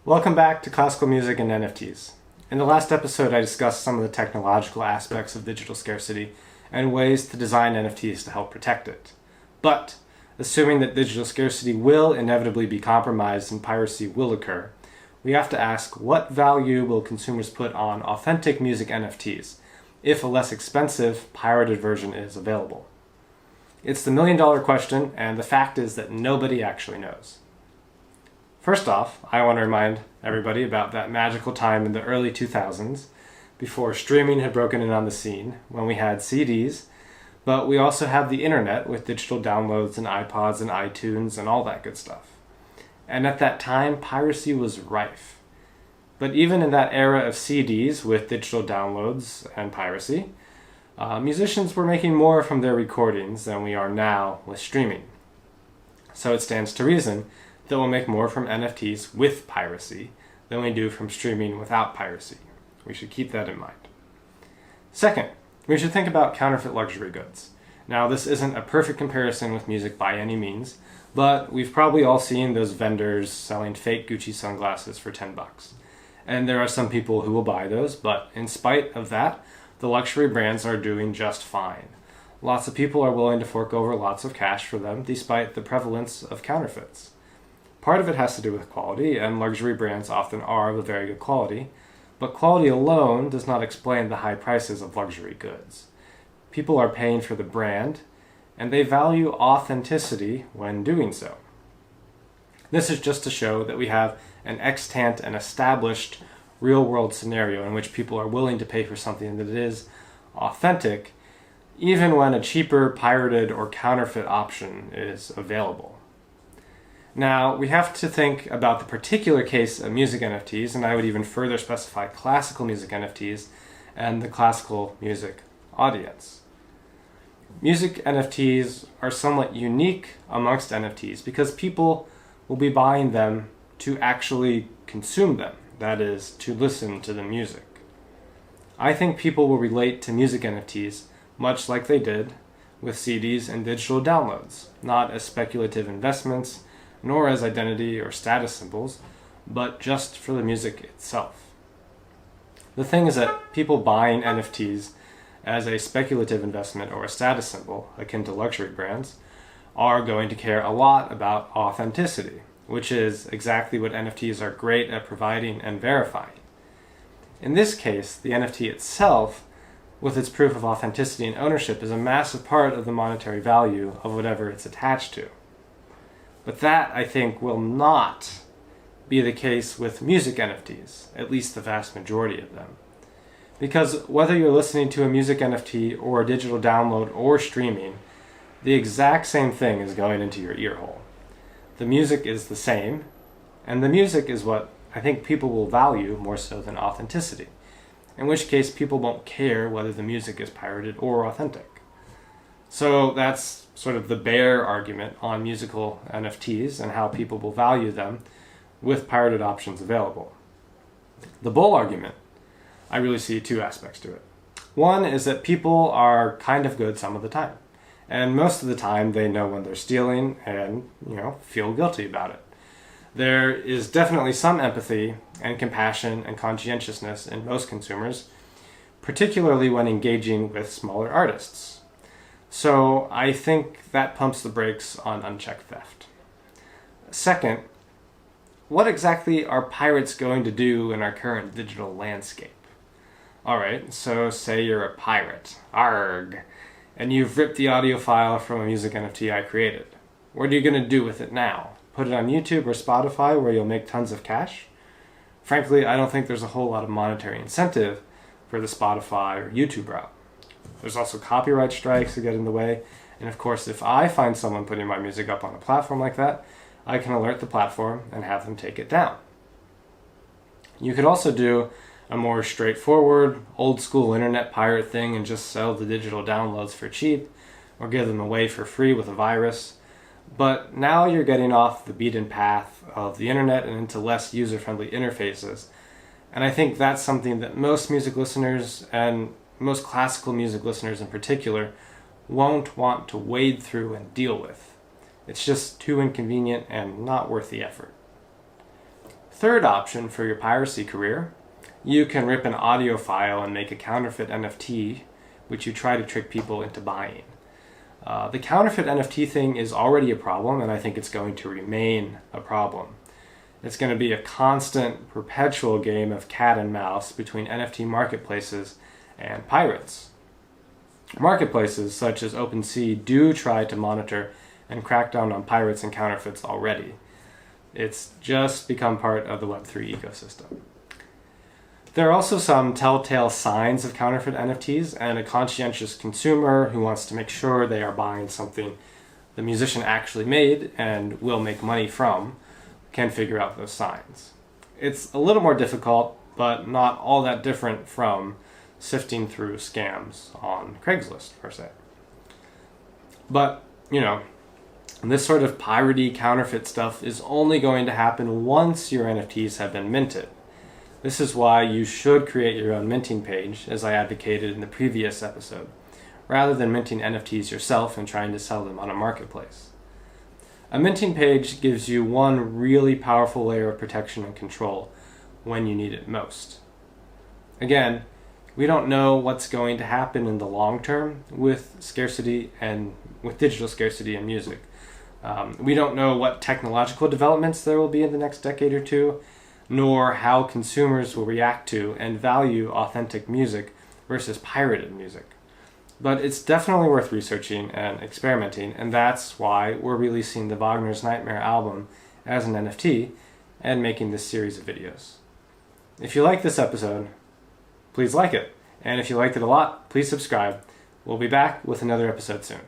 Welcome back to Classical Music and NFTs. In the last episode, I discussed some of the technological aspects of digital scarcity and ways to design NFTs to help protect it. But, assuming that digital scarcity will inevitably be compromised and piracy will occur, we have to ask, what value will consumers put on authentic music NFTs if a less expensive, pirated version is available? It's the million-dollar question, and the fact is that nobody actually knows. First off, I want to remind everybody about that magical time in the early 2000s, before streaming had broken in on the scene, when we had CDs, but we also had the internet with digital downloads and iPods and iTunes and all that good stuff. And at that time, piracy was rife. But even in that era of CDs with digital downloads and piracy, musicians were making more from their recordings than we are now with streaming. So it stands to reason that we'll make more from NFTs with piracy than we do from streaming without piracy. We should keep that in mind. Second, we should think about counterfeit luxury goods. Now, this isn't a perfect comparison with music by any means, but we've probably all seen those vendors selling fake Gucci sunglasses for $10. And there are some people who will buy those, but in spite of that, the luxury brands are doing just fine. Lots of people are willing to fork over lots of cash for them despite the prevalence of counterfeits. Part of it has to do with quality, and luxury brands often are of a very good quality, but quality alone does not explain the high prices of luxury goods. People are paying for the brand, and they value authenticity when doing so. This is just to show that we have an extant and established real-world scenario in which people are willing to pay for something that is authentic, even when a cheaper, pirated, or counterfeit option is available. Now, we have to think about the particular case of music NFTs, and I would even further specify classical music NFTs and the classical music audience. Music NFTs are somewhat unique amongst NFTs because people will be buying them to actually consume them. That is, to listen to the music. I think people will relate to music NFTs much like they did with CDs and digital downloads, not as speculative investments, nor as identity or status symbols, but just for the music itself. The thing is that people buying NFTs as a speculative investment or a status symbol, akin to luxury brands, are going to care a lot about authenticity, which is exactly what NFTs are great at providing and verifying. In this case, the NFT itself, with its proof of authenticity and ownership, is a massive part of the monetary value of whatever it's attached to. But that, I think, will not be the case with music NFTs, at least the vast majority of them. Because whether you're listening to a music NFT or a digital download or streaming, the exact same thing is going into your ear hole. The music is the same, and the music is what I think people will value more so than authenticity, in which case people won't care whether the music is pirated or authentic. So that's sort of the bear argument on musical NFTs and how people will value them with pirated options available. The bull argument, I really see two aspects to it. One is that people are kind of good some of the time. And most of the time they know when they're stealing and, feel guilty about it. There is definitely some empathy and compassion and conscientiousness in most consumers, particularly when engaging with smaller artists. So I think that pumps the brakes on unchecked theft. Second, what exactly are pirates going to do in our current digital landscape? Alright, so say you're a pirate. Arg! And you've ripped the audio file from a music NFT I created. What are you going to do with it now? Put it on YouTube or Spotify where you'll make tons of cash? Frankly, I don't think there's a whole lot of monetary incentive for the Spotify or YouTube route. There's also copyright strikes that get in the way, and of course, if I find someone putting my music up on a platform like that, I can alert the platform and have them take it down. You could also do a more straightforward, old-school internet pirate thing and just sell the digital downloads for cheap, or give them away for free with a virus. But now you're getting off the beaten path of the internet and into less user-friendly interfaces. And I think that's something that most music listeners, and most classical music listeners in particular, won't want to wade through and deal with. It's just too inconvenient and not worth the effort. Third option for your piracy career, you can rip an audio file and make a counterfeit NFT, which you try to trick people into buying. The counterfeit NFT thing is already a problem, and I think it's going to remain a problem. It's going to be a constant, perpetual game of cat and mouse between NFT marketplaces and pirates. Marketplaces such as OpenSea do try to monitor and crack down on pirates and counterfeits already. It's just become part of the Web3 ecosystem. There are also some telltale signs of counterfeit NFTs, and a conscientious consumer who wants to make sure they are buying something the musician actually made and will make money from can figure out those signs. It's a little more difficult, but not all that different from sifting through scams on Craigslist, per se. But, this sort of piratey counterfeit stuff is only going to happen once your NFTs have been minted. This is why you should create your own minting page, as I advocated in the previous episode, rather than minting NFTs yourself and trying to sell them on a marketplace. A minting page gives you one really powerful layer of protection and control when you need it most. Again, we don't know what's going to happen in the long term with scarcity and with digital scarcity in music. We don't know what technological developments there will be in the next decade or two, nor how consumers will react to and value authentic music versus pirated music. But it's definitely worth researching and experimenting, and that's why we're releasing the Wagner's Nightmare album as an NFT and making this series of videos. If you like this episode, please like it. And if you liked it a lot, please subscribe. We'll be back with another episode soon.